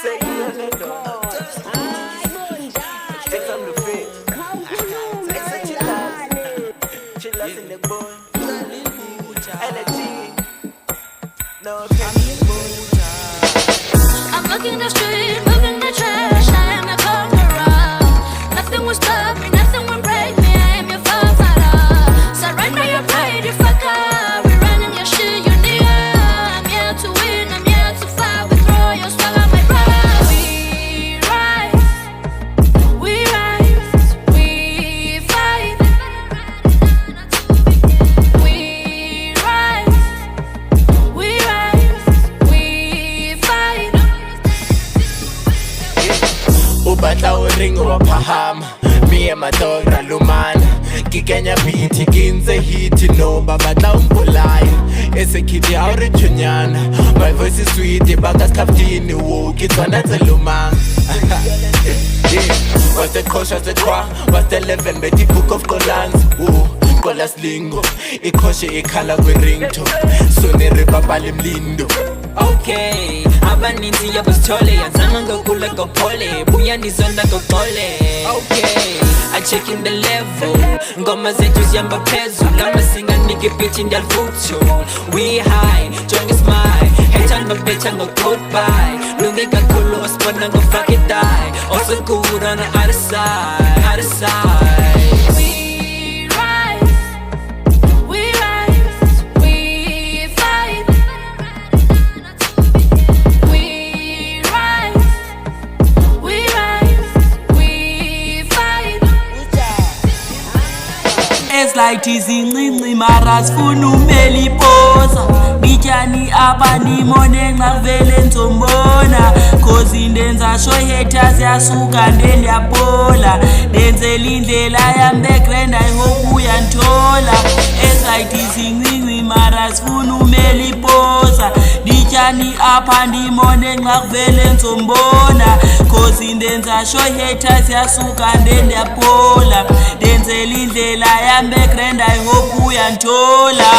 Say you on the door. Take some to fit. Take some chillers in the boy. No, I'm looking the street, moving the trash. I am the conqueror. Nothing will stop me, nothing will break me. I am your father. Surrender your pride, you fucker. We running your shit, you nigga. I'm here to win, I'm here to fight. We throw your swagger, my brother. We rise, we rise, we fight. We rise, we rise, we fight. Ubatla uringo wa pahama. Me and my dog Ralumana. Kikenya beat, kinze hit, no babatla umpolaya. Ese kidi aure chunyana. My voice is sweet, bagas kaftini wo. Kitwana telumang. What's the coach, what's the qua? What's the 11, Betty Book of Colans? Kolas lingo, ikoshe ikhala kwiringto. Sonere babali mlindo. Okay, abaninzi yabasithole yazama ngokula ngophole buya nizonda ngokole. Okay, I check in the level ngoma zethu zihamba phezulu amasinga nike bitch ndiyalivuthu. We high, join smile hate mabetha ngo-goodbye. Lunge kakhulu osibona ngo-fuck it die. Also good on the other side, other side. It's like izincinci mara sifuna umeliposa. Bityani abanimone ngavele nzombona. Cause indenza show haters yasuka ndendiyaphola. Ndenzela indlela yam the grand I hope uyanthola. It's like izincinci mara sifuna umeliposa. Bityani abanimone ngavele nzombona. Cause indenza show haters yasuka ndendiyaphola. Ndenzela indlela yam the grand I hope uyanthola.